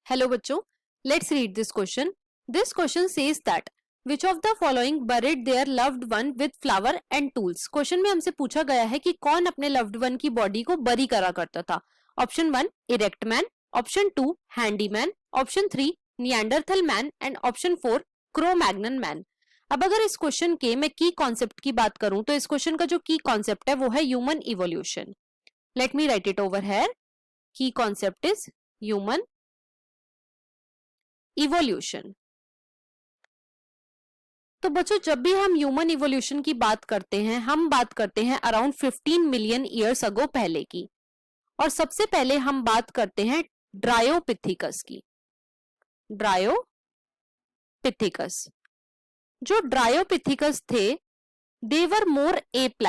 Hello बच्चों, let's read this question. This question says that which of the following buried their loved one with flour and tools? Question में हमसे पूछा गया है कि कौन अपने loved one की बॉडी को बरी करा करता था. Option 1 erect man, option 2 handyman, option 3 Neanderthal man and option 4 crow Magnon man. अब अगर इस क्वेश्चन के मैं की कॉन्सेप्ट की बात करूं तो इस क्वेश्चन का जो की कॉन्सेप्ट है वो है human evolution. Let me right it over here. की कॉन्सेप्ट इज ह्यूमन इवोल्यूशन. तो बच्चों जब भी हम ह्यूमन इवोल्यूशन की बात करते हैं हम बात करते हैं अराउंड 15 मिलियन ईयर्स अगो पहले की. और सबसे पहले हम बात करते हैं ड्रायोपिथिकस की. ड्रायोपिथिकस. जो ड्रायोपिथिकस थे दे वर मोर एप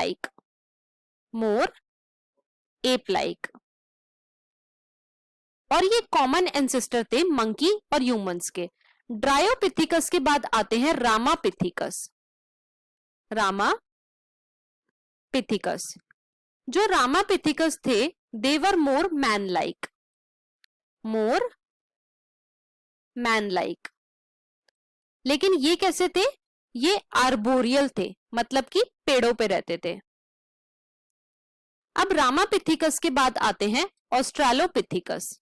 लाइक. और ये कॉमन एंसेस्टर थे मंकी और ह्यूमंस के. ड्रायोपिथिकस के बाद आते हैं रामापिथिकस. जो रामापिथिकस थे दे वर मोर मैन लाइक. लेकिन ये कैसे थे? ये आर्बोरियल थे, मतलब कि पेड़ों पे रहते थे. अब रामापिथिकस के बाद आते हैं ऑस्ट्रालोपिथिकस.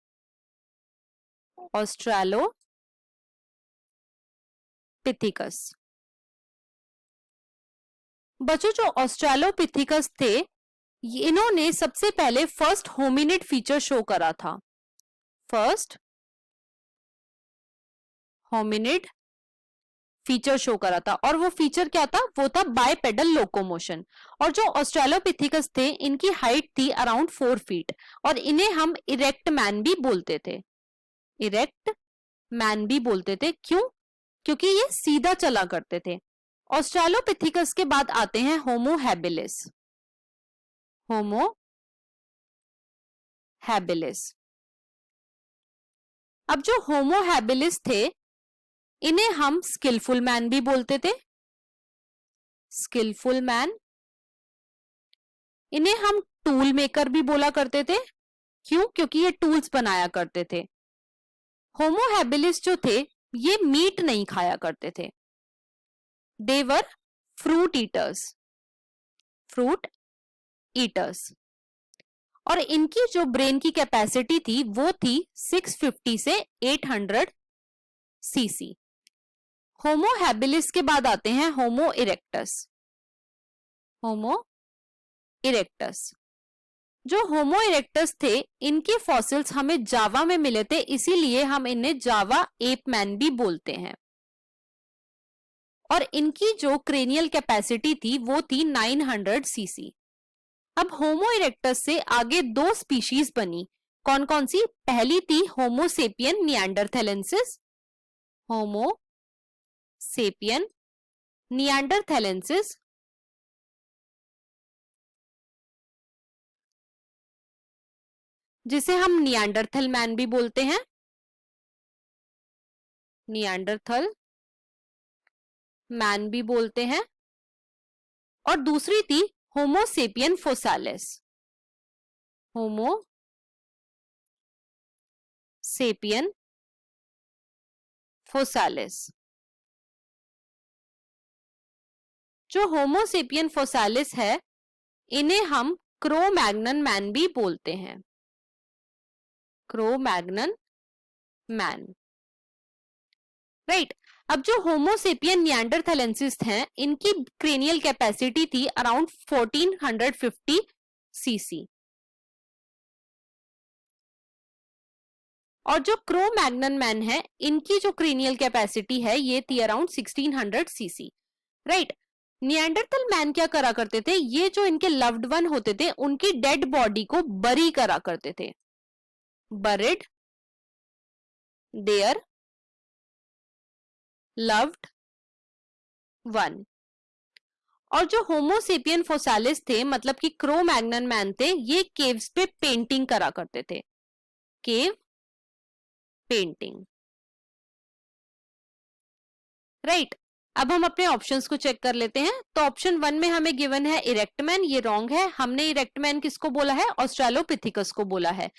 बच्चों जो ऑस्ट्रालोपिथिकस थे इन्होंने सबसे पहले फर्स्ट होमिनिड फीचर शो करा था. और वो फीचर क्या था? वो था बायपेडल लोकोमोशन. और जो ऑस्ट्रालोपिथिकस थे इनकी हाइट थी अराउंड 4 फीट और इन्हें हम इरेक्ट मैन भी बोलते थे. क्यों? क्योंकि ये सीधा चला करते थे. ऑस्ट्रालोपिथिकस के बाद आते हैं होमो हैबिलिस. अब जो होमो हैबिलिस थे इन्हें हम स्किलफुल मैन भी बोलते थे. इन्हें हम टूल मेकर भी बोला करते थे. क्यों? क्योंकि ये टूल्स बनाया करते थे. होमो हैबिलिस जो थे ये मीट नहीं खाया करते थे. दे वर फ्रूट ईटर्स. और इनकी जो ब्रेन की कैपेसिटी थी वो थी 650 से 800 सीसी. होमो हैबिलिस के बाद आते हैं होमो इरेक्टस. जो होमो इरेक्टस थे इनके फॉसिल्स हमें जावा में मिले थे, इसीलिए हम इन्हें जावा एप मैन भी बोलते हैं. और इनकी जो क्रेनियल कैपेसिटी थी वो थी 900 सीसी. अब होमो इरेक्टस से आगे 2 स्पीशीज बनी. कौन कौन सी? पहली थी होमो सेपियन निएंडरथैलेंसिस. जिसे हम निएंडरथल मैन भी बोलते हैं. और दूसरी थी होमो सेपियन फोसालिस. जो होमो सेपियन फोसालिस है इन्हें हम क्रो मैग्नन मैन भी बोलते हैं. राइट. अब जो होमो सेपियन निएंडरथैलेंसिस हैं इनकी क्रेनियल कैपेसिटी थी अराउंड 1450 सीसी. और जो क्रो मैग्नन मैन है इनकी जो क्रेनियल कैपेसिटी है ये थी around 1600 CC. Right. Neanderthal man क्या करा करते थे? ये जो इनके लव्ड वन होते थे उनकी डेड बॉडी को बरी करा करते थे. Buried their loved one. और जो होमो सेपियन फोसालिस थे मतलब कि क्रो मैग्नन मैन थे ये केव्स पे पेंटिंग करा करते थे. Cave painting. राइट. अब हम अपने ऑप्शंस को चेक कर लेते हैं. तो ऑप्शन 1 में हमें गिवन है इरेक्ट मैन, ये रॉन्ग है. हमने इरेक्ट मैन किसको बोला है? ऑस्ट्रालोपिथिकस को बोला है.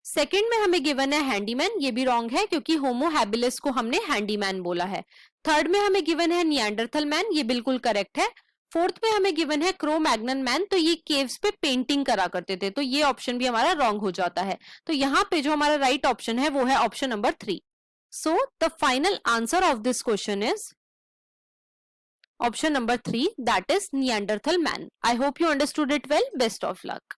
सेकंड में हमें गिवन है हैंडीमैन, ये भी रॉन्ग है क्योंकि होमो हैबिलिस को हमने हैंडीमैन बोला है। थर्ड में हमें गिवन है निएंडरथल मैन, ये बिल्कुल करेक्ट है। फोर्थ में हमें गिवन है क्रो मैग्नन मैन, तो ये केव्स पे पेंटिंग करा करते थे, तो ये ऑप्शन भी हमारा रॉन्ग हो जाता है। तो यहाँ पे जो हमारा राइट ऑप्शन है वो है option number 3। So the final answer of this question is option number 3, that is Neanderthal man. I hope you understood it well. Best of luck.